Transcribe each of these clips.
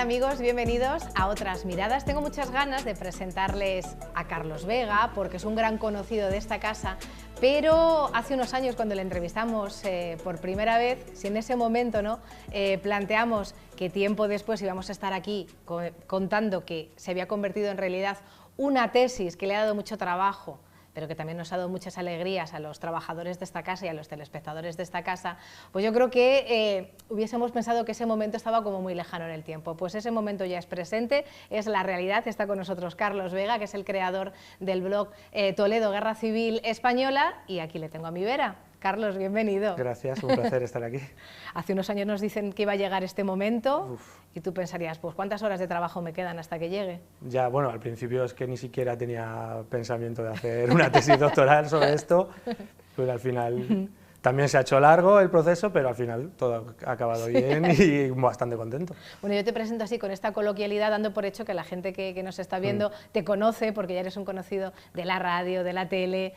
amigos? Bienvenidos a Otras Miradas. Tengo muchas ganas de presentarles a Carlos Vega porque es un gran conocido de esta casa, pero hace unos años cuando le entrevistamos por primera vez, si en ese momento planteamos que tiempo después íbamos a estar aquí contando que se había convertido en realidad una tesis que le ha dado mucho trabajo, pero que también nos ha dado muchas alegrías a los trabajadores de esta casa y a los telespectadores de esta casa, pues yo creo que hubiésemos pensado que ese momento estaba como muy lejano en el tiempo. Pues ese momento ya es presente, es la realidad. Está con nosotros Carlos Vega, que es el creador del blog Toledo Guerra Civil Española, y aquí le tengo a mi vera. Carlos, bienvenido. Gracias, un placer estar aquí. Hace unos años nos dicen que iba a llegar este momento. Y tú pensarías, pues ¿cuántas horas de trabajo me quedan hasta que llegue? Ya, bueno, al principio es que ni siquiera tenía pensamiento de hacer una tesis doctoral sobre esto, pero al final también se ha hecho largo el proceso, pero al final todo ha acabado bien y bastante contento. Bueno, yo te presento así con esta coloquialidad, dando por hecho que la gente que nos está viendo te conoce, porque ya eres un conocido de la radio, de la tele,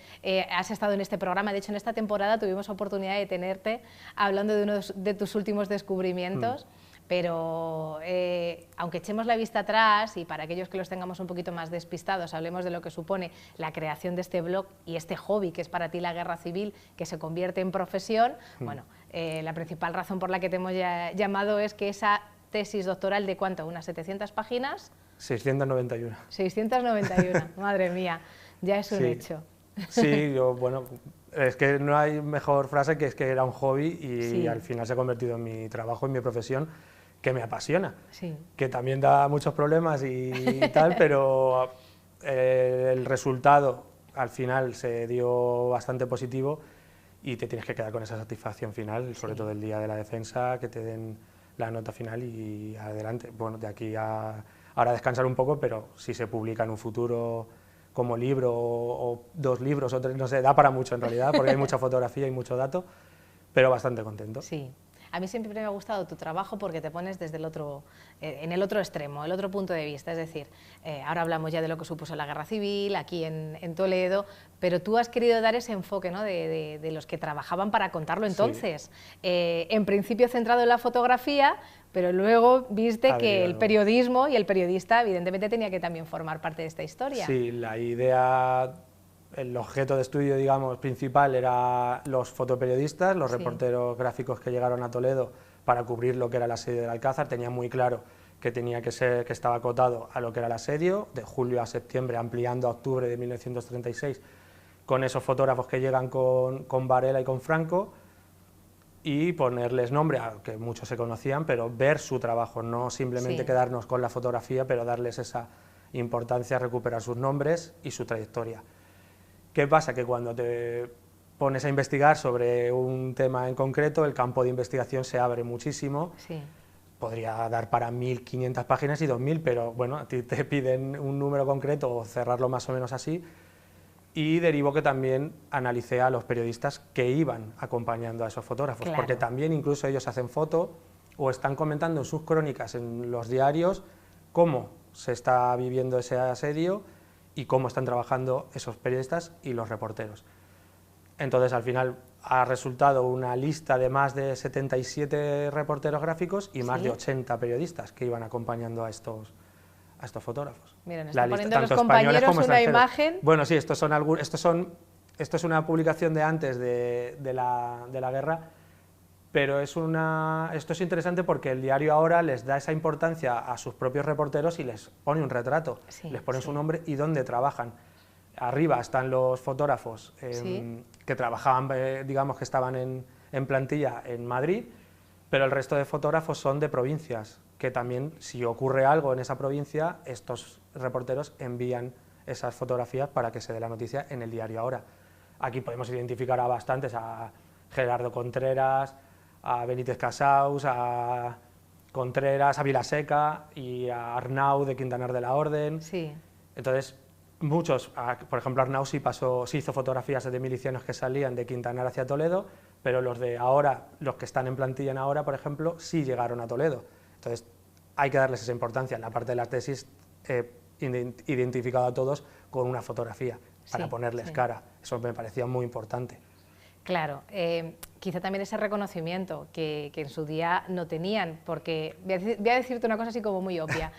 has estado en este programa. De hecho, en esta temporada tuvimos oportunidad de tenerte hablando de uno de tus últimos descubrimientos. Pero aunque echemos la vista atrás y para aquellos que los tengamos un poquito más despistados, hablemos de lo que supone la creación de este blog y este hobby que es para ti la guerra civil, que se convierte en profesión. Bueno, la principal razón por la que te hemos llamado es que esa tesis doctoral de ¿cuánto? ¿Unas 700 páginas? 691. 691, madre mía, ya es un hecho. Sí, bueno, es que no hay mejor frase que es que era un hobby y al final se ha convertido en mi trabajo, en mi profesión, que me apasiona, que también da muchos problemas y tal, pero el resultado al final se dio bastante positivo y te tienes que quedar con esa satisfacción final, sobre todo el día de la defensa, que te den la nota final y adelante. Bueno, de aquí a ahora descansar un poco, pero si se publica en un futuro como libro o 2 libros o 3, no sé, da para mucho en realidad, porque hay mucha fotografía y mucho dato, pero bastante contento. Sí. A mí siempre me ha gustado tu trabajo porque te pones desde el otro, en el otro extremo, el otro punto de vista. Es decir, ahora hablamos ya de lo que supuso la guerra civil aquí en Toledo, pero tú has querido dar ese enfoque, ¿no?, de los que trabajaban para contarlo entonces. En principio centrado en la fotografía, pero luego viste que el periodismo y el periodista evidentemente tenía que también formar parte de esta historia. Sí, la idea, el objeto de estudio, digamos, principal era los fotoperiodistas, los reporteros gráficos que llegaron a Toledo para cubrir lo que era el asedio del Alcázar. Tenía muy claro que tenía que ser, que estaba acotado a lo que era el asedio, de julio a septiembre, ampliando a octubre de 1936, con esos fotógrafos que llegan con Varela y con Franco, y ponerles nombre, que muchos se conocían, pero ver su trabajo, no simplemente quedarnos con la fotografía, pero darles esa importancia, recuperar sus nombres y su trayectoria. ¿Qué pasa? Que cuando te pones a investigar sobre un tema en concreto, el campo de investigación se abre muchísimo. Podría dar para 1.500 páginas y 2.000, pero bueno, a ti te piden un número concreto o cerrarlo más o menos así. Y derivó que también analicé a los periodistas que iban acompañando a esos fotógrafos, porque también incluso ellos hacen foto o están comentando en sus crónicas en los diarios cómo se está viviendo ese asedio y cómo están trabajando esos periodistas y los reporteros. Entonces al final ha resultado una lista de más de 77 reporteros gráficos y más de 80 periodistas que iban acompañando a estos fotógrafos. Miren, están poniendo los compañeros una imagen. Bueno, sí, esto es una publicación de antes de la guerra, pero esto es interesante porque el diario ahora les da esa importancia a sus propios reporteros y les pone un retrato, les pone su nombre y dónde trabajan. Arriba están los fotógrafos que trabajaban, digamos que estaban en plantilla en Madrid, pero el resto de fotógrafos son de provincias, que también, si ocurre algo en esa provincia, estos reporteros envían esas fotografías para que se dé la noticia en el diario ahora. Aquí podemos identificar a bastantes, a Gerardo Contreras, a Benítez Casaus, a Contreras, a Vilaseca y a Arnau de Quintanar de la Orden. Entonces, muchos, por ejemplo, Arnau sí hizo fotografías de milicianos que salían de Quintanar hacia Toledo, pero los de ahora, los que están en plantilla en ahora, por ejemplo, sí llegaron a Toledo. Entonces, hay que darles esa importancia. En la parte de la tesis he identificado a todos con una fotografía para ponerles cara. Eso me parecía muy importante. Claro, quizá también ese reconocimiento que en su día no tenían, porque voy a decirte una cosa así como muy obvia.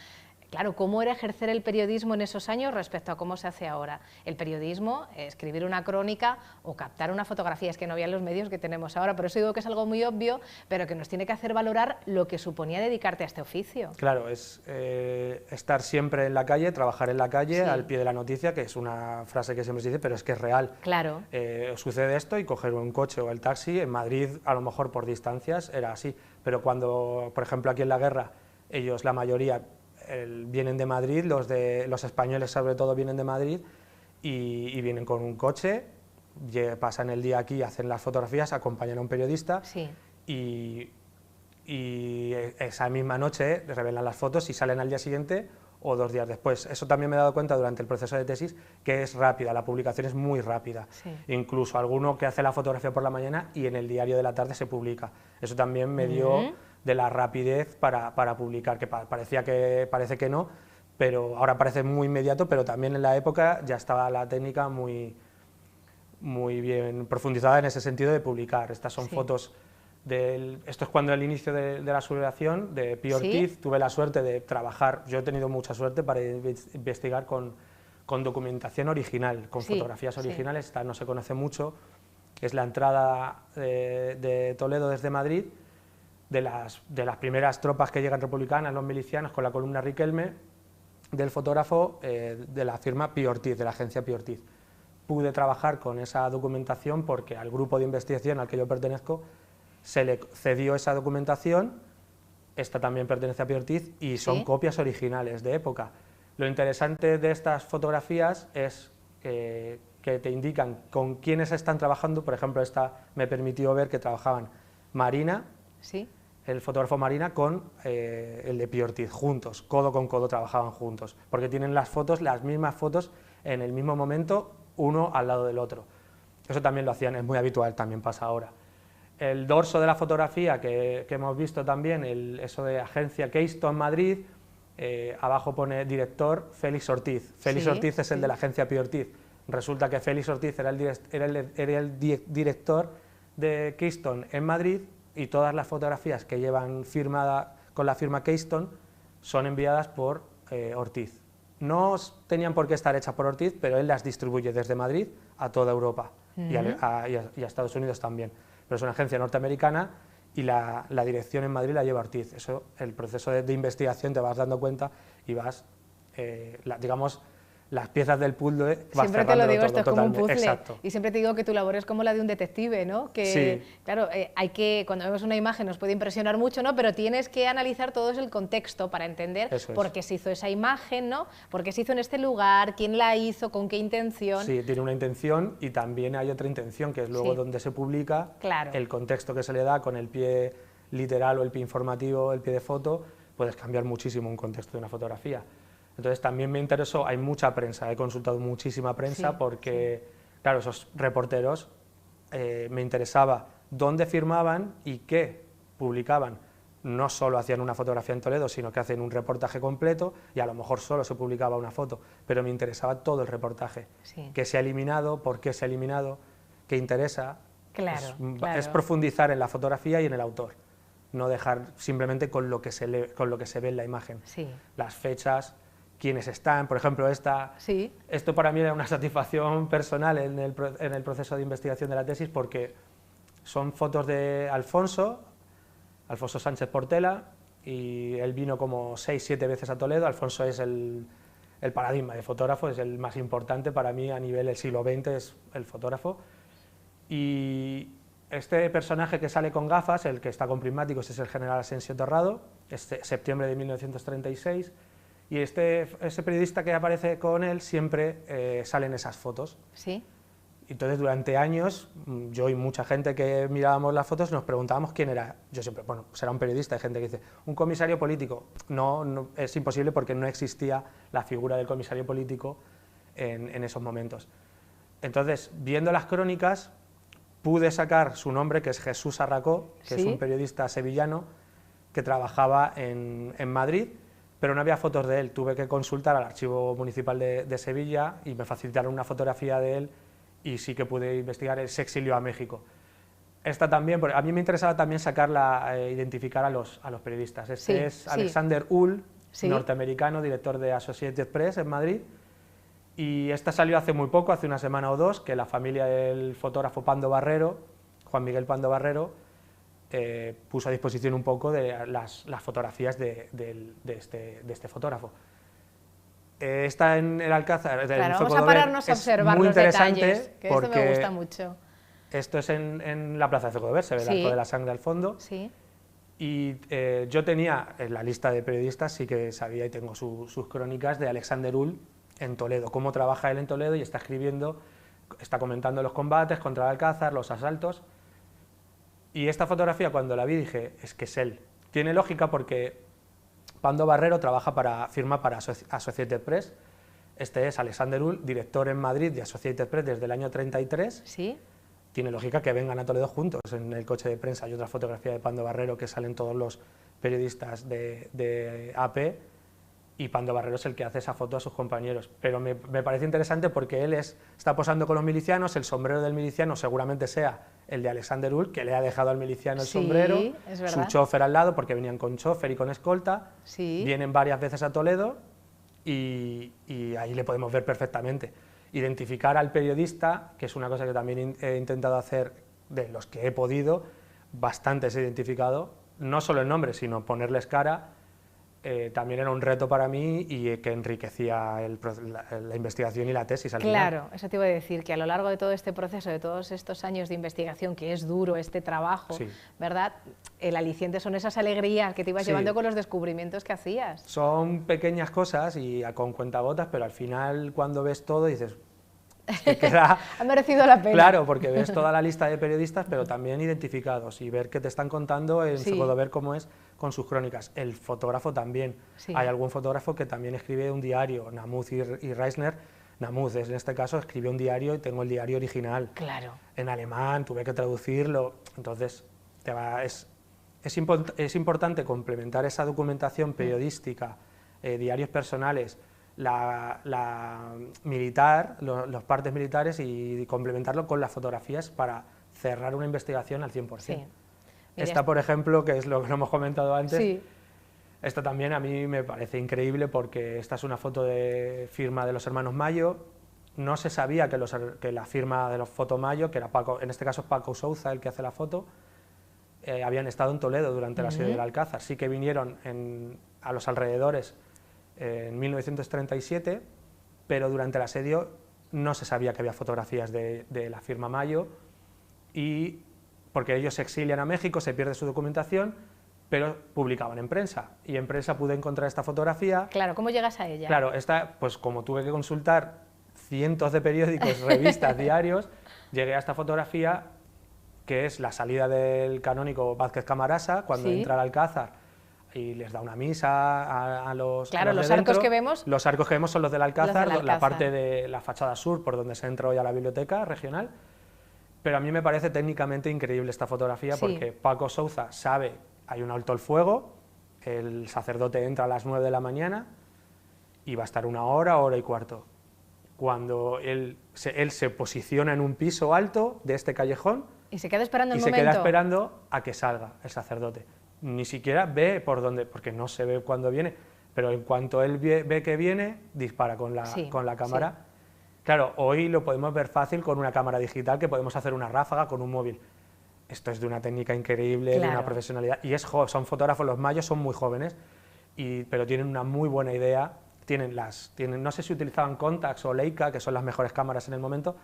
Claro, ¿cómo era ejercer el periodismo en esos años respecto a cómo se hace ahora? El periodismo, escribir una crónica o captar una fotografía, es que no había los medios que tenemos ahora, por eso digo que es algo muy obvio, pero que nos tiene que hacer valorar lo que suponía dedicarte a este oficio. Claro, es estar siempre en la calle, trabajar en la calle, Sí. al pie de la noticia, que es una frase que siempre se dice, pero es que es real. Claro. Sucede esto y coger un coche o el taxi, en Madrid a lo mejor por distancias era así, pero cuando, por ejemplo, aquí en La Guerra, ellos, la mayoría, vienen de Madrid, los españoles sobre todo vienen de Madrid y vienen con un coche, pasan el día aquí, hacen las fotografías, acompañan a un periodista Sí. y esa misma noche revelan las fotos y salen al día siguiente o 2 días después. Eso también me he dado cuenta durante el proceso de tesis, que es rápida, la publicación es muy rápida. Sí. Incluso alguno que hace la fotografía por la mañana y en el diario de la tarde se publica. Eso también me dio de la rapidez para publicar, que parece que no, pero ahora parece muy inmediato, pero también en la época ya estaba la técnica muy bien profundizada en ese sentido de publicar. Estas son fotos esto es cuando el inicio de la sublevación de Pío Ortiz. Tuve la suerte de trabajar, yo he tenido mucha suerte para investigar con documentación original, con fotografías originales. Esta no se conoce mucho, es la entrada de Toledo desde Madrid, de las primeras tropas que llegan republicanas, los milicianos, con la columna Riquelme, del fotógrafo de la firma Pío Ortiz, de la agencia Pío Ortiz. Pude trabajar con esa documentación porque al grupo de investigación al que yo pertenezco se le cedió esa documentación, esta también pertenece a Pío Ortiz, y son copias originales de época. Lo interesante de estas fotografías es que te indican con quiénes están trabajando. Por ejemplo, esta me permitió ver que trabajaban Marina, el fotógrafo Marina, con el de Pío Ortiz, juntos, codo con codo trabajaban juntos, porque tienen las mismas fotos en el mismo momento, uno al lado del otro. Eso también lo hacían, es muy habitual, también pasa ahora. El dorso de la fotografía que hemos visto también, eso de agencia Keystone Madrid, abajo pone director Félix Ortiz. Félix Ortiz es el de la agencia Pío Ortiz. Resulta que Félix Ortiz era el director de Keystone en Madrid y todas las fotografías que llevan firmada con la firma Keystone son enviadas por Ortiz. No tenían por qué estar hechas por Ortiz, pero él las distribuye desde Madrid a toda Europa y a Estados Unidos también. Pero es una agencia norteamericana y la dirección en Madrid la lleva Ortiz. Eso, el proceso de investigación te vas dando cuenta y vas, digamos, las piezas del puzzle vas siempre te lo digo, todo, esto es como un puzzle. Exacto. Y siempre te digo que tu labor es como la de un detective, ¿no? Que, claro, cuando vemos una imagen nos puede impresionar mucho, ¿no? Pero tienes que analizar todo el contexto para entender por qué se hizo esa imagen, ¿no? Por qué se hizo en este lugar, quién la hizo, con qué intención. Sí, tiene una intención y también hay otra intención, que es luego donde se publica, el contexto que se le da con el pie literal o el pie informativo, el pie de foto, puedes cambiar muchísimo un contexto de una fotografía. Entonces también me interesó, hay mucha prensa, he consultado muchísima prensa porque, claro, esos reporteros me interesaba dónde firmaban y qué publicaban. No solo hacían una fotografía en Toledo, sino que hacen un reportaje completo y a lo mejor solo se publicaba una foto, pero me interesaba todo el reportaje. ¿Qué se ha eliminado? ¿Por qué se ha eliminado? ¿Qué interesa? Es profundizar en la fotografía y en el autor, no dejar simplemente con lo que se lee, con lo que se ve en la imagen. Las fechas, quiénes están, por ejemplo, esto para mí era una satisfacción personal en el proceso de investigación de la tesis, porque son fotos de Alfonso Sánchez Portela, y él vino como 6-7 veces a Toledo. Alfonso es el paradigma de fotógrafo, es el más importante para mí a nivel del siglo XX, es el fotógrafo. Y este personaje que sale con gafas, el que está con prismáticos, es el general Asensio Torrado, es septiembre de 1936, y ese periodista que aparece con él siempre sale en esas fotos. Entonces, durante años, yo y mucha gente que mirábamos las fotos nos preguntábamos quién era. Yo siempre, bueno, pues era un periodista. Hay gente que dice, un comisario político. No, es imposible porque no existía la figura del comisario político en esos momentos. Entonces, viendo las crónicas, pude sacar su nombre, que es Jesús Arracó, que es un periodista sevillano que trabajaba en Madrid, pero no había fotos de él. Tuve que consultar al Archivo Municipal de Sevilla y me facilitaron una fotografía de él, y sí que pude investigar. Él se exilió a México. Esta también, porque a mí me interesaba también sacarla, identificar a los periodistas. Este es Alexander Hull, norteamericano, director de Associated Press en Madrid, y esta salió hace muy poco, hace una semana o dos, que la familia del fotógrafo Pando Barrero, Juan Miguel Pando Barrero, puso a disposición un poco de las fotografías de este fotógrafo. Está en el Alcázar. Claro, vamos a pararnos a observar los detalles, que esto me gusta mucho. Esto es en la plaza de Zocodover, se ve el Arco de la Sangre al fondo. Sí. Y yo tenía en la lista de periodistas, sí que sabía y tengo sus crónicas de Alexander Hull en Toledo, cómo trabaja él en Toledo y está escribiendo, está comentando los combates contra el Alcázar, los asaltos. Y esta fotografía, cuando la vi, dije, es que es él. Tiene lógica porque Pando Barrero firma para Associated Press. Este es Alexander Hull, director en Madrid de Associated Press desde el año 33. Sí. Tiene lógica que vengan a Toledo juntos en el coche de prensa. Hay otra fotografía de Pando Barrero que salen todos los periodistas de AP y Pando Barrero es el que hace esa foto a sus compañeros. Pero me parece interesante porque él está posando con los milicianos, el sombrero del miliciano seguramente sea el de Alexander Hull, que le ha dejado al miliciano el sombrero, su chofer al lado, porque venían con chofer y con escolta, vienen varias veces a Toledo y ahí le podemos ver perfectamente. Identificar al periodista, que es una cosa que también he intentado hacer de los que he podido, bastantes he identificado, no solo el nombre, sino ponerles cara, también era un reto para mí y que enriquecía la investigación y la tesis al final. Claro, eso te iba a decir, que a lo largo de todo este proceso, de todos estos años de investigación, que es duro este trabajo, ¿verdad? El aliciente son esas alegrías que te ibas llevando con los descubrimientos que hacías. Son pequeñas cosas y con cuentagotas, pero al final cuando ves todo dices... Que queda... ha merecido la pena. Claro, porque ves toda la lista de periodistas, pero también identificados, y ver qué te están contando, se puede ver cómo es con sus crónicas. El fotógrafo también. Hay algún fotógrafo que también escribe un diario, Namuth y Reisner. Namuth, en este caso, escribió un diario y tengo el diario original. Claro. En alemán, tuve que traducirlo, entonces es importante complementar esa documentación periodística, diarios personales, la militar, los partes militares y complementarlo con las fotografías para cerrar una investigación al 100%. Sí. Esta, por ejemplo, que es lo que no hemos comentado antes, esta también a mí me parece increíble porque esta es una foto de firma de los hermanos Mayo. No se sabía que la firma de los Fotomayo, que era Paco, en este caso es Paco Souza el que hace la foto, habían estado en Toledo durante el asedio del Alcázar. Sí que vinieron a los alrededores en 1937, pero durante el asedio no se sabía que había fotografías de la firma Mayo, y porque ellos se exilian a México, se pierde su documentación, pero publicaban en prensa, y en prensa pude encontrar esta fotografía. Claro, ¿cómo llegas a ella? Claro, pues como tuve que consultar cientos de periódicos, revistas, diarios, llegué a esta fotografía, que es la salida del canónigo Vázquez Camarasa, cuando entra al Alcázar, y les da una misa a los... Claro, los arcos que vemos... Los arcos que vemos son los del Alcázar, la parte de la fachada sur, por donde se entra hoy a la biblioteca regional. Pero a mí me parece técnicamente increíble esta fotografía, porque Paco Souza sabe, hay un alto el fuego, el sacerdote entra a las 9 de la mañana y va a estar una hora y cuarto. Cuando él se posiciona en un piso alto de este callejón y se queda esperando el momento. Y se queda esperando a que salga el sacerdote. Ni siquiera ve por dónde, porque no se ve cuando viene, pero en cuanto él ve que viene, dispara con la cámara. Sí. Claro, hoy lo podemos ver fácil con una cámara digital, que podemos hacer una ráfaga con un móvil. Esto es de una técnica increíble, de una profesionalidad, y son fotógrafos, los mayos son muy jóvenes, pero tienen una muy buena idea, no sé si utilizaban Contax o Leica, que son las mejores cámaras en el momento,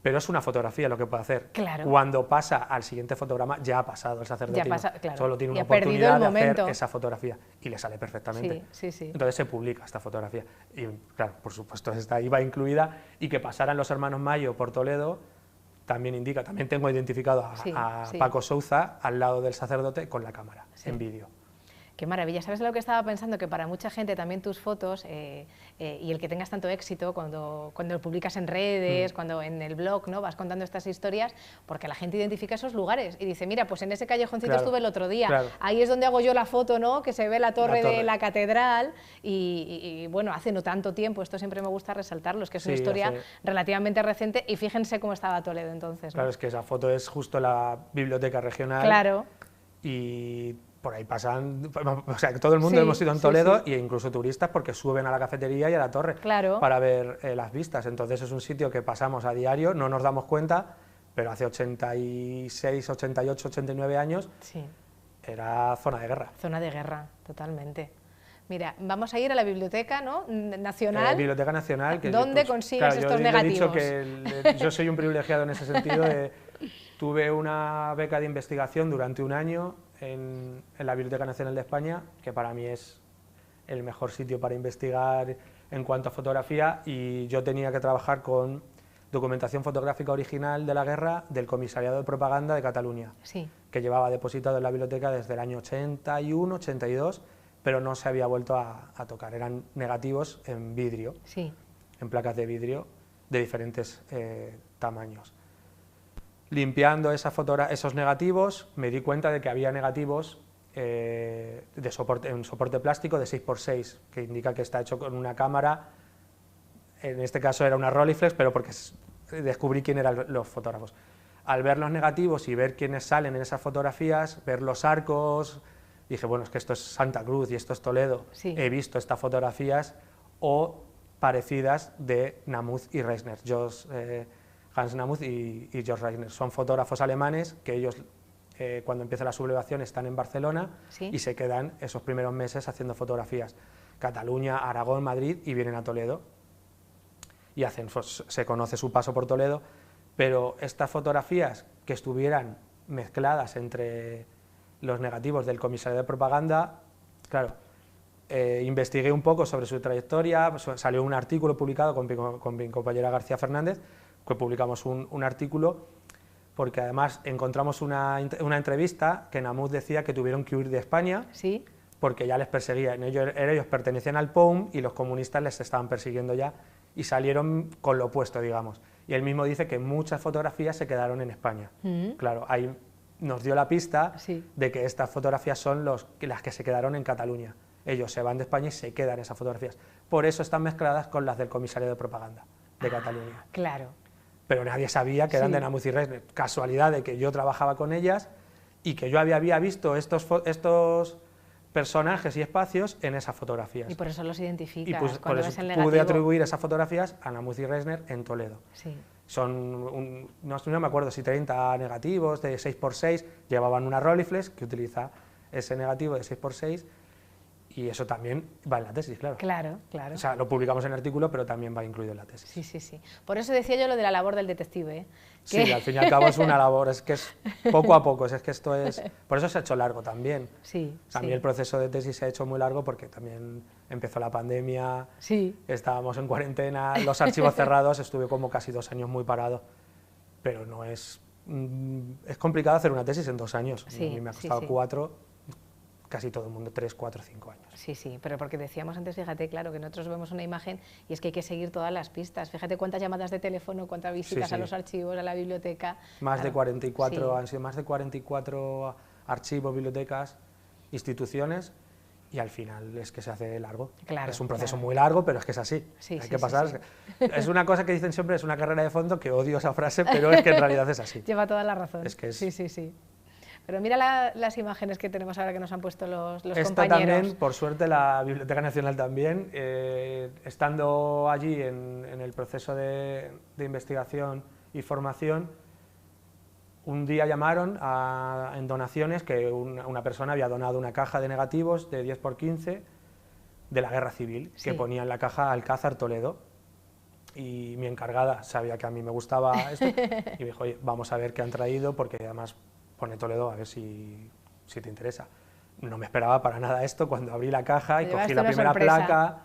pero es una fotografía lo que puede hacer. Claro. Cuando pasa al siguiente fotograma, ya ha pasado el sacerdote, solo tiene una oportunidad de hacer esa fotografía, y le sale perfectamente. Entonces se publica esta fotografía, y claro, por supuesto esta iba incluida, y que pasaran los hermanos Mayo por Toledo, también indica, también tengo identificado a Paco Souza al lado del sacerdote con la cámara, en vídeo. Qué maravilla. ¿Sabes lo que estaba pensando? Que para mucha gente también tus fotos y el que tengas tanto éxito cuando lo publicas en redes, cuando en el blog, ¿no?, vas contando estas historias, porque la gente identifica esos lugares y dice, mira, pues en ese callejoncito estuve el otro día, ahí es donde hago yo la foto, ¿no?, que se ve la torre de la catedral y bueno, hace no tanto tiempo, esto siempre me gusta resaltarlo, es que es una historia relativamente reciente y fíjense cómo estaba Toledo entonces, ¿no? Claro, es que esa foto es justo la biblioteca regional. Claro. Y por ahí pasan, o sea, que todo el mundo hemos ido en Toledo e incluso turistas porque suben a la cafetería y a la torre para ver las vistas. Entonces es un sitio que pasamos a diario, no nos damos cuenta, pero hace 86, 88, 89 años era zona de guerra. Zona de guerra, totalmente. Mira, vamos a ir a la Biblioteca, ¿no?, Nacional. Biblioteca Nacional. ¿Dónde consigues estos negativos? Yo he dicho que yo soy un privilegiado en ese sentido. Tuve una beca de investigación durante un año en la Biblioteca Nacional de España, que para mí es el mejor sitio para investigar en cuanto a fotografía, y yo tenía que trabajar con documentación fotográfica original de la guerra del Comisariado de Propaganda de Cataluña, que llevaba depositado en la biblioteca desde el año 81, 82, pero no se había vuelto a tocar. Eran negativos en vidrio, en placas de vidrio de diferentes tamaños. Limpiando esos negativos, me di cuenta de que había negativos en soporte plástico de 6x6, que indica que está hecho con una cámara, en este caso era una Rolleiflex, pero porque descubrí quién eran los fotógrafos. Al ver los negativos y ver quiénes salen en esas fotografías, ver los arcos, dije, bueno, es que esto es Santa Cruz y esto es Toledo. He visto estas fotografías o parecidas de Namuth y Reisner. Hans Namuth y George Reisner son fotógrafos alemanes que ellos, cuando empieza la sublevación, están en Barcelona y se quedan esos primeros meses haciendo fotografías. Cataluña, Aragón, Madrid, y vienen a Toledo y hacen, pues, se conoce su paso por Toledo, pero estas fotografías que estuvieran mezcladas entre los negativos del Comisario de Propaganda, claro, investigué un poco sobre su trayectoria, pues, salió un artículo publicado con mi compañera García Fernández, que publicamos un artículo, porque además encontramos una entrevista que Namuth decía que tuvieron que huir de España porque ya les perseguían. Ellos pertenecían al POUM y los comunistas les estaban persiguiendo ya y salieron con lo opuesto, digamos. Y él mismo dice que muchas fotografías se quedaron en España. Claro, ahí nos dio la pista de que estas fotografías son las que se quedaron en Cataluña. Ellos se van de España y se quedan esas fotografías. Por eso están mezcladas con las del Comisario de Propaganda de Cataluña. Claro. Pero nadie sabía que eran de Namuth y Reisner. Casualidad de que yo trabajaba con ellas y que yo había visto estos personajes y espacios en esas fotografías. Y por eso los identificas. Y pues, cuando ves el negativo, pude atribuir esas fotografías a Namuth y Reisner en Toledo. Son, no me acuerdo si 30 negativos de 6x6, llevaban una Rolleiflex que utiliza ese negativo de 6x6, y eso también va en la tesis, claro. Claro, claro. O sea, lo publicamos en el artículo, pero también va incluido en la tesis. Sí, sí, sí. Por eso decía yo lo de la labor del detective, ¿eh? Sí, al fin y al cabo es una labor, es que es poco a poco, es que esto es... Por eso se ha hecho largo también. Sí, a mí el proceso de tesis se ha hecho muy largo porque también empezó la pandemia, estábamos en cuarentena, los archivos cerrados, estuve como casi 2 años muy parado, pero no es... Es complicado hacer una tesis en 2 años, a mí me ha costado 4, casi todo el mundo 3, 4, 5 años. Sí, sí, pero porque decíamos antes, fíjate, claro, que nosotros vemos una imagen y es que hay que seguir todas las pistas. Fíjate cuántas llamadas de teléfono, cuántas visitas a los archivos, a la biblioteca. Más de 44, han sido más de 44 archivos, bibliotecas, instituciones, y al final es que se hace largo. Claro, es un proceso muy largo, pero es que es así. Hay que pasar. Es una cosa que dicen siempre, es una carrera de fondo, que odio esa frase, pero es que en realidad es así. Lleva toda la razón. Es que es... Sí, sí, sí. Pero mira las imágenes que tenemos ahora que nos han puesto los compañeros. Esta también, por suerte, la Biblioteca Nacional también, estando allí en el proceso de investigación y formación, un día llamaron en donaciones que una persona había donado una caja de negativos de 10×15 de la Guerra Civil, que ponía en la caja Alcázar Toledo, y mi encargada sabía que a mí me gustaba esto, y me dijo, oye, vamos a ver qué han traído, porque además pone Toledo, a ver si te interesa. No me esperaba para nada esto, cuando abrí la caja y cogí la primera placa,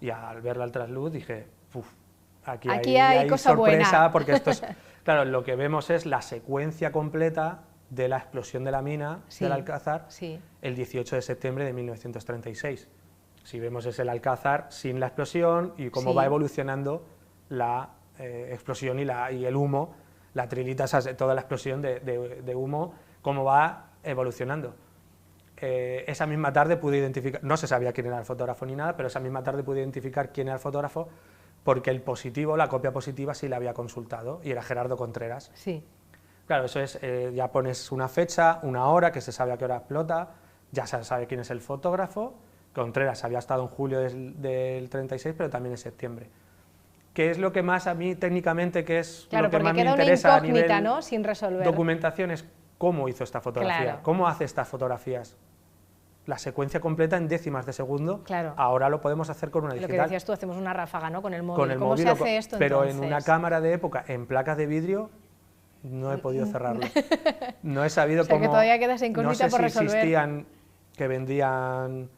y al verla al trasluz dije, uff, aquí hay cosa sorpresa, buena. porque esto es... Claro, lo que vemos es la secuencia completa de la explosión de la mina Sí, del Alcázar sí. el 18 de septiembre de 1936. Si vemos es el Alcázar sin la explosión y cómo Sí. va evolucionando la explosión y el humo, la trilita, toda la explosión de humo, cómo va evolucionando. Esa misma tarde pude identificar, no se sabía quién era el fotógrafo ni nada, pero esa misma tarde pude identificar quién era el fotógrafo porque el positivo, la copia positiva, sí la había consultado y era Gerardo Contreras. Sí. Claro, eso es, ya pones una fecha, una hora, que se sabe a qué hora explota, ya se sabe quién es el fotógrafo. Contreras había estado en julio del 36, pero también en septiembre. ¿Qué es lo que más a mí técnicamente, que es Claro, lo que porque más me queda una interesa a incógnita, nivel ¿no?, sin resolver. documentación, es cómo hizo esta fotografía, Claro. cómo hace estas fotografías? La secuencia completa en décimas de segundo, Claro. Ahora lo podemos hacer con una Lo digital. que decías tú, hacemos una ráfaga, ¿no?, con el móvil. Con el ¿Cómo móvil se hace esto pero entonces? en una cámara de época, en placas de vidrio, no he podido cerrarlo. No he sabido O sea, cómo... que todavía queda esa incógnita no sé por si resolver. existían que vendían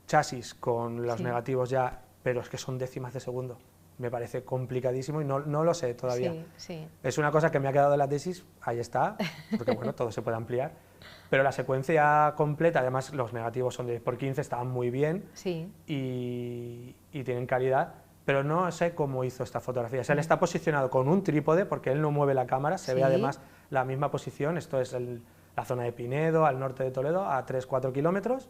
chasis con los Sí. negativos ya, pero es que son décimas de segundo. Me parece complicadísimo y no lo sé todavía. Sí, sí. Es una cosa que me ha quedado de la tesis, ahí está, porque bueno, todo se puede ampliar. Pero la secuencia completa, además los negativos son de 10×15, estaban muy bien Sí. y tienen calidad, pero no sé cómo hizo esta fotografía. O sea, él está posicionado con un trípode, porque él no mueve la cámara, se ve Sí. además la misma posición, esto es la zona de Pinedo, al norte de Toledo, a 3-4 kilómetros,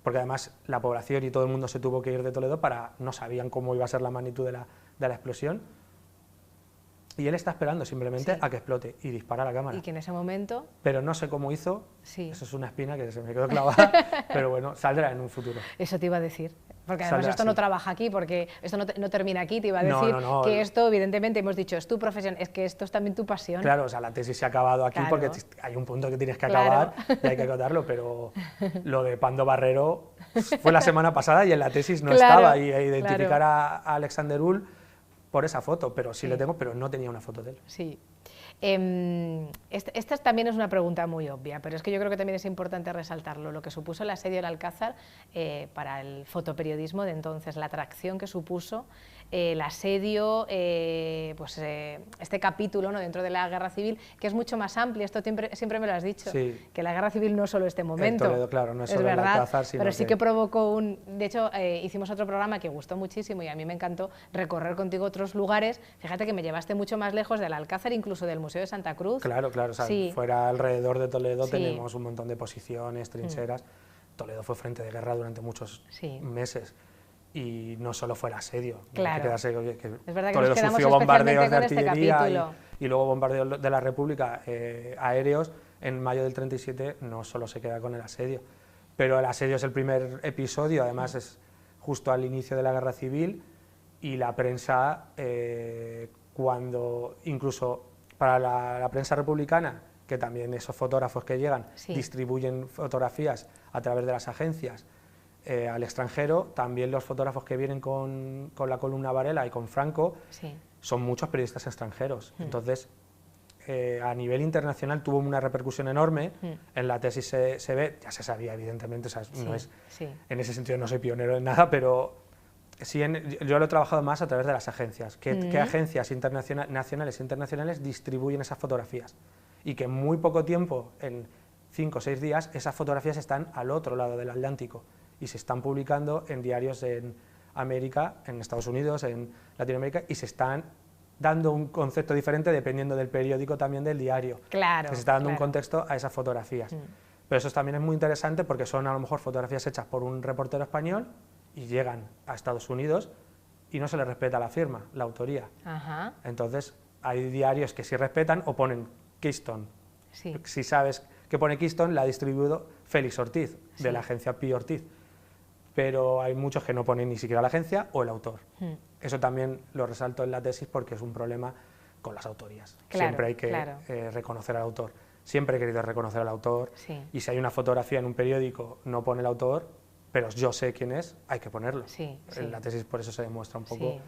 porque además la población y todo el mundo se tuvo que ir de Toledo no sabían cómo iba a ser la magnitud de la explosión. Y él está esperando simplemente Sí. a que explote y dispara la cámara. Y que en ese momento... Pero no sé cómo hizo, Sí. eso es una espina que se me quedó clavada, pero bueno, saldrá en un futuro. Eso te iba a decir. Porque además Saldrá, esto no sí. trabaja aquí, porque esto no termina aquí. Te iba a No, decir no. que esto, evidentemente, hemos dicho, es tu profesión, es que esto es también tu pasión. Claro, o sea, la tesis se ha acabado aquí Claro. porque hay un punto que tienes que Claro. acabar y hay que acotarlo, pero lo de Pando Barrero fue la semana pasada y en la tesis no Claro, estaba, y identificar claro. a Alexander Ull por esa foto, pero sí Sí. le tengo, pero no tenía una foto de él. Sí. Esta también es una pregunta muy obvia, pero es que yo creo que también es importante resaltarlo, lo que supuso el asedio del Alcázar para el fotoperiodismo de entonces, la atracción que supuso el asedio, este capítulo, ¿no?, dentro de la Guerra Civil, que es mucho más amplio, esto siempre me lo has dicho, Sí. que la Guerra Civil no es solo este momento, En Toledo, claro, no es solo el verdad, Alcázar, sino pero sí que- que provocó de hecho, hicimos otro programa que gustó muchísimo y a mí me encantó recorrer contigo otros lugares. Fíjate que me llevaste mucho más lejos del Alcázar, incluso del Museo de Santa Cruz. Claro, o sea, Sí. fuera alrededor de Toledo Sí. tenemos un montón de posiciones, trincheras. Toledo fue frente de guerra durante muchos Sí. meses. Y no solo fue el asedio, no hay Claro. que quedarse, oye, que Es verdad que Toledo nos quedamos sufrió bombardeos de especialmente con este artillería capítulo. y luego bombardeos de la República aéreos en mayo del 37, no solo se queda con el asedio. Pero el asedio es el primer episodio, además es justo al inicio de la Guerra Civil, y la prensa, cuando incluso para la prensa republicana, que también esos fotógrafos que llegan Sí. distribuyen fotografías a través de las agencias al extranjero, también los fotógrafos que vienen con la columna Varela y con Franco Sí. son muchos periodistas extranjeros. Entonces, a nivel internacional tuvo una repercusión enorme. En la tesis se ve, ya se sabía evidentemente, o sea, no es, Sí. en ese sentido no soy pionero en nada, pero sí yo lo he trabajado más a través de las agencias. ¿Qué agencias nacionales e internacionales distribuyen esas fotografías? Y que en muy poco tiempo, en 5 o 6 días, esas fotografías están al otro lado del Atlántico y se están publicando en diarios en América, en Estados Unidos, en Latinoamérica, y se están dando un concepto diferente dependiendo del periódico, también del diario. Claro, Que se está dando un claro. contexto a esas fotografías. Pero eso también es muy interesante porque son a lo mejor fotografías hechas por un reportero español y llegan a Estados Unidos y no se les respeta la firma, la autoría. Ajá. Entonces hay diarios que sí respetan o ponen Keystone. Sí. Si sabes que pone Keystone, la ha distribuido Félix Ortiz, Sí. de la agencia Pi Ortiz. Pero hay muchos que no ponen ni siquiera la agencia o el autor. Eso también lo resalto en la tesis porque es un problema con las autorías. Claro, Siempre hay que claro. reconocer al autor. Siempre he querido reconocer al autor. Sí. Y si hay una fotografía en un periódico, no pone el autor, pero yo sé quién es, hay que ponerlo. Sí, sí. En la tesis por eso se demuestra un poco Sí.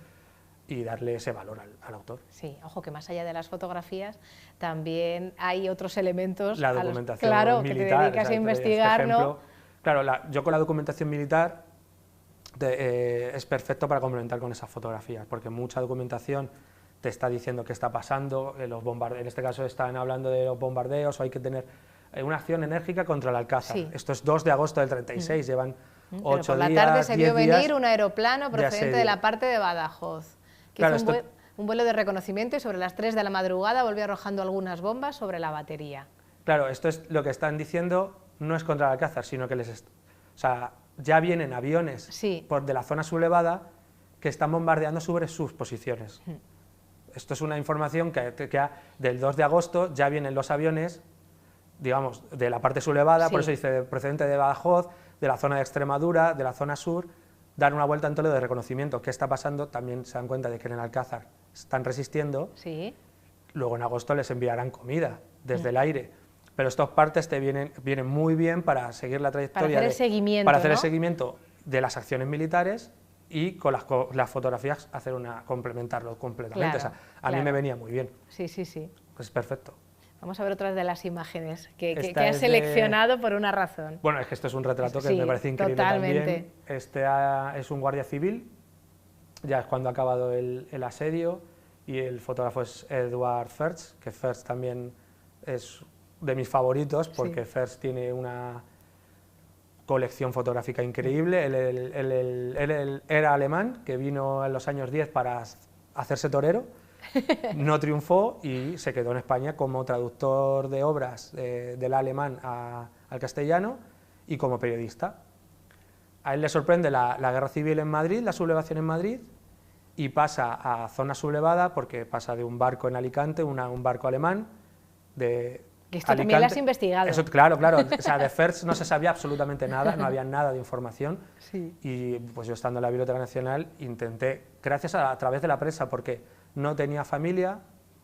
y darle ese valor al autor. Sí, ojo, que más allá de las fotografías también hay otros elementos La a los- documentación claro, militar. que te dedicas a investigar, ¿no? Claro, yo con la documentación militar es perfecto para complementar con esas fotografías, porque mucha documentación te está diciendo qué está pasando, en este caso están hablando de los bombardeos, o hay que tener una acción enérgica contra el Alcázar. Sí. Esto es 2 de agosto del 36, llevan 8 días, 10 días. Por la tarde se vio venir un aeroplano procedente de la parte de Badajoz, que claro, hizo un vuelo de reconocimiento y sobre las 3 de la madrugada volvió arrojando algunas bombas sobre la batería. Claro, esto es lo que están diciendo, no es contra el Alcázar, sino que ya vienen aviones de la zona sublevada que están bombardeando sobre sus posiciones. Esto es una información que del 2 de agosto ya vienen los aviones, digamos, de la parte sublevada, por eso dice procedente de Badajoz, de la zona de Extremadura, de la zona sur, dar una vuelta en Toledo de reconocimiento. ¿Qué está pasando? También se dan cuenta de que en el Alcázar están resistiendo. Sí. Luego en agosto les enviarán comida desde el aire. Pero estos partes vienen muy bien para seguir la trayectoria. Para hacer el seguimiento, para hacer el seguimiento de las acciones militares y con las fotografías complementarlo completamente. Claro, a mí me venía muy bien. Sí, sí, sí. Es perfecto. Vamos a ver otras de las imágenes que has seleccionado por una razón. Bueno, es que esto es un retrato que me parece increíble también. Este es un guardia civil, ya es cuando ha acabado el asedio, y el fotógrafo es Eduard Ferch, que Ferch también es de mis favoritos, porque Ferch tiene una colección fotográfica increíble. Él era alemán, que vino en los años 10 para hacerse torero, no triunfó y se quedó en España como traductor de obras del alemán al castellano y como periodista. A él le sorprende la guerra civil en Madrid, la sublevación en Madrid, y pasa a zona sublevada porque pasa de un barco en Alicante, un barco alemán, de esto Alicante. También lo has investigado. Eso, claro. O sea, de Ferch no se sabía absolutamente nada, no había nada de información. Y pues yo, estando en la Biblioteca Nacional, intenté, gracias a través de la prensa, porque no tenía familia,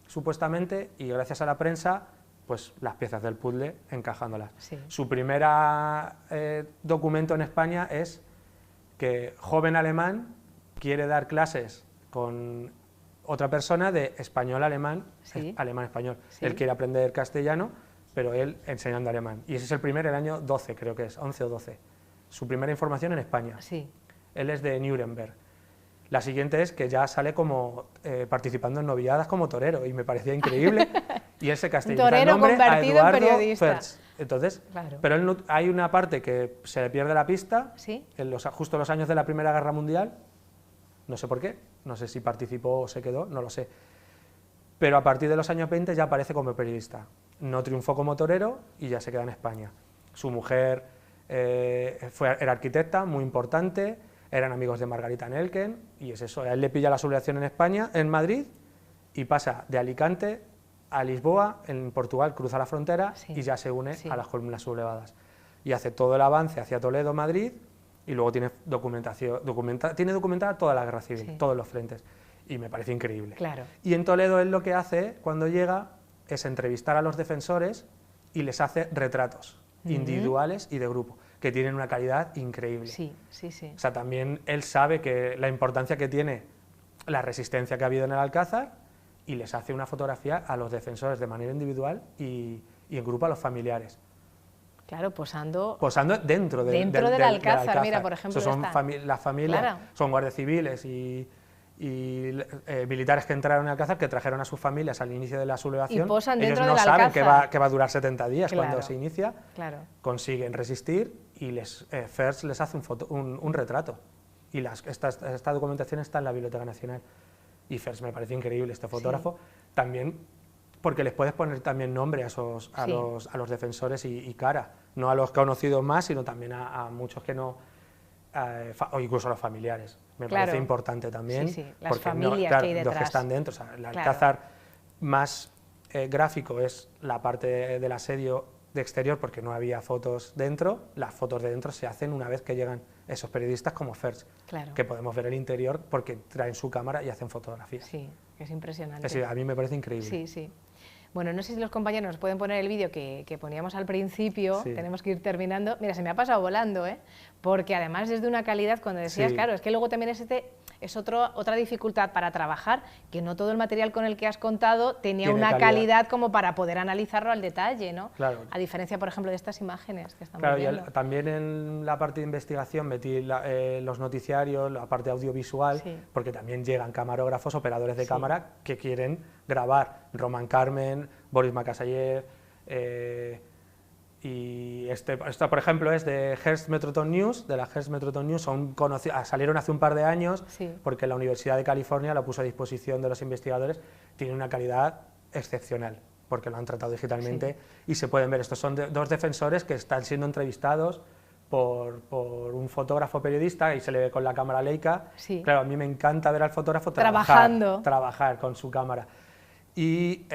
supuestamente, y gracias a la prensa, pues las piezas del puzzle encajándolas. Su primer documento en España es que joven alemán quiere dar clases con otra persona de español-alemán, alemán-español. Él quiere aprender castellano, pero él enseñando alemán. Y ese es el año 12, creo que es, 11 o 12. Su primera información en España. Él es de Nuremberg. La siguiente es que ya sale como participando en novilladas como torero, y me parecía increíble. Y él se castellaniza el nombre a Eduardo Ferch. Entonces, pero él hay una parte que se le pierde la pista, justo en los años de la Primera Guerra Mundial, no sé por qué, no sé si participó o se quedó, no lo sé. Pero a partir de los años 20 ya aparece como periodista. No triunfó como torero y ya se queda en España. Su mujer era arquitecta, muy importante, eran amigos de Margarita Nelken, y es eso, a él le pilla la sublevación en España, en Madrid, y pasa de Alicante a Lisboa, en Portugal, cruza la frontera y ya se une a las columnas sublevadas. Y hace todo el avance hacia Toledo, Madrid, y luego tiene tiene documentada toda la guerra civil, todos los frentes, y me parece increíble. Y en Toledo él lo que hace cuando llega es entrevistar a los defensores y les hace retratos individuales y de grupo, que tienen una calidad increíble. O sea, también él sabe que la importancia que tiene la resistencia que ha habido en el Alcázar, y les hace una fotografía a los defensores de manera individual y en grupo a los familiares. Claro, posando dentro del Alcázar. Mira, por ejemplo, son las familias, son guardias civiles y militares que entraron en Alcázar, que trajeron a sus familias al inicio de la sublevación. Y posan ellos dentro no del saben Alcázar. que va a durar 70 días cuando se inicia, consiguen resistir, y Ferch les hace un retrato. Y esta documentación está en la Biblioteca Nacional. Y Ferch me parece increíble, este fotógrafo, también porque les puedes poner también nombre a los defensores y cara, no a los conocidos más, sino también a muchos que no, o incluso a los familiares. Me parece importante también, las porque familias que hay detrás. los que están dentro. O sea, el Alcázar más gráfico es la parte del asedio de exterior, porque no había fotos dentro. Las fotos de dentro se hacen una vez que llegan esos periodistas como Ferch, que podemos ver el interior porque traen su cámara y hacen fotografías. Sí, es impresionante. A mí me parece increíble. Bueno, no sé si los compañeros nos pueden poner el vídeo que poníamos al principio, tenemos que ir terminando. Mira, se me ha pasado volando, porque además es de una calidad, cuando decías, claro, es que luego también es es otra dificultad para trabajar, que no todo el material con el que has contado tenía Tiene una calidad como para poder analizarlo al detalle, ¿no? Claro. A diferencia, por ejemplo, de estas imágenes que estamos Claro, viendo. y también en la parte de investigación metí los noticiarios, la parte audiovisual, Sí. porque también llegan camarógrafos, operadores de Sí. cámara que quieren grabar. Roman Carmen, Boris Makasayev, y esta, por ejemplo, es de Hearst Metroton News, de la Hearst Metroton News, salieron hace un par de años, Sí. porque la Universidad de California la puso a disposición de los investigadores, tiene una calidad excepcional, porque lo han tratado digitalmente, Sí. y se pueden ver. Estos son dos defensores que están siendo entrevistados por un fotógrafo periodista, y se le ve con la cámara Leica. Sí. Claro, a mí me encanta ver al fotógrafo trabajar con su cámara. Y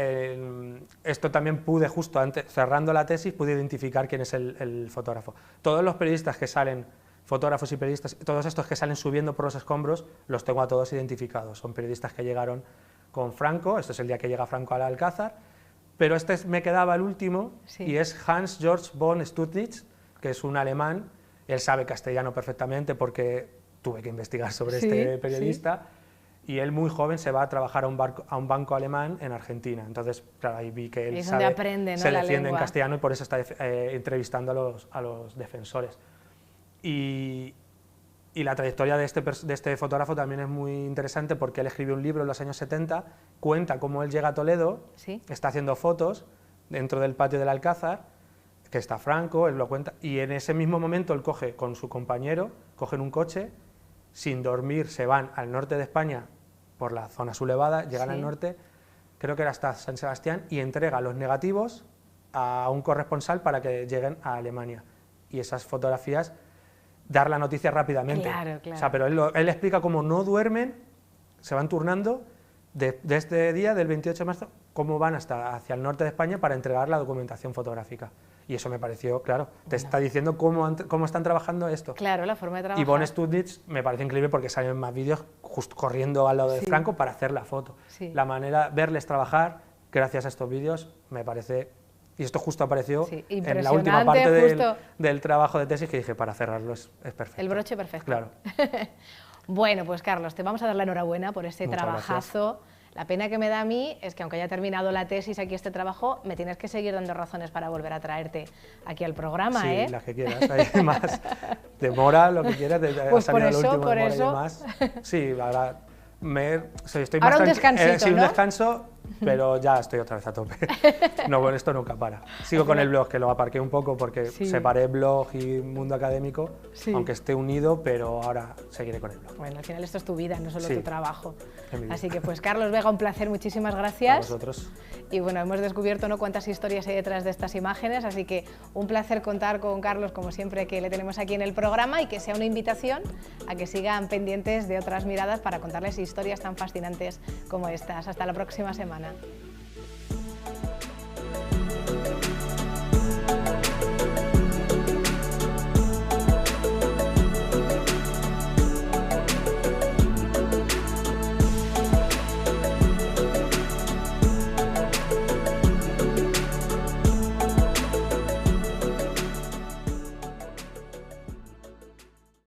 esto también pude, justo antes, cerrando la tesis, pude identificar quién es el fotógrafo. Todos los periodistas que salen, fotógrafos y periodistas, todos estos que salen subiendo por los escombros, los tengo a todos identificados. Son periodistas que llegaron con Franco, este es el día que llega Franco al Alcázar, pero me quedaba el último, sí. y es Hans Georg von Stützle, que es un alemán. Él sabe castellano perfectamente porque tuve que investigar sobre sí, este periodista. Sí. Y él, muy joven, se va a trabajar a un banco alemán en Argentina. Entonces, claro, ahí vi que él aprende, ¿no?, se la defiende lengua. en castellano, y por eso está entrevistando a los defensores. Y la trayectoria de este fotógrafo también es muy interesante, porque él escribió un libro en los años 70, cuenta cómo él llega a Toledo, ¿Sí? está haciendo fotos dentro del patio del Alcázar, que está Franco, él lo cuenta, y en ese mismo momento él coge con su compañero, cogen un coche, sin dormir se van al norte de España por la zona sublevada, llegan Sí. al norte, creo que era hasta San Sebastián, y entrega los negativos a un corresponsal para que lleguen a Alemania. Y esas fotografías, dar la noticia rápidamente. Claro, claro. O sea, pero él explica cómo no duermen, se van turnando de este día, del 28 de marzo, cómo van hacia el norte de España para entregar la documentación fotográfica. Y eso me pareció, claro, te está diciendo cómo están trabajando esto. Claro, la forma de trabajar. Y von Stützle me parece increíble, porque salen más vídeos justo corriendo al lado de Sí. Franco para hacer la foto. Sí. La manera, verles trabajar, gracias a estos vídeos, me parece... Y esto justo apareció Sí, en la última parte justo. del trabajo de tesis, que dije, para cerrarlo es perfecto. El broche perfecto. Claro. Bueno, pues Carlos, te vamos a dar la enhorabuena por ese Muchas trabajazo. Gracias. La pena que me da a mí es que, aunque haya terminado la tesis aquí, este trabajo, me tienes que seguir dando razones para volver a traerte aquí al programa, Sí, ¿eh? las que quieras, hay más. Demora, lo que quieras, Pues por eso, por eso. Más. Sí, la verdad, estoy Ahora más un descansito, sí, un ¿no? descanso, pero ya estoy otra vez a tope. No, bueno, esto nunca para. Sigo con el blog, que lo aparqué un poco porque Sí. separé blog y mundo académico, Sí. aunque esté unido, pero ahora seguiré con el blog. Bueno, al final esto es tu vida, no solo Sí, tu trabajo. es mi vida. Así que, pues, Carlos Vega, un placer, muchísimas A gracias. vosotros. Y bueno, hemos descubierto, ¿no?, cuántas historias hay detrás de estas imágenes, así que un placer contar con Carlos, como siempre, que le tenemos aquí en el programa, y que sea una invitación a que sigan pendientes de otras miradas para contarles historias tan fascinantes como estas. Hasta la próxima semana.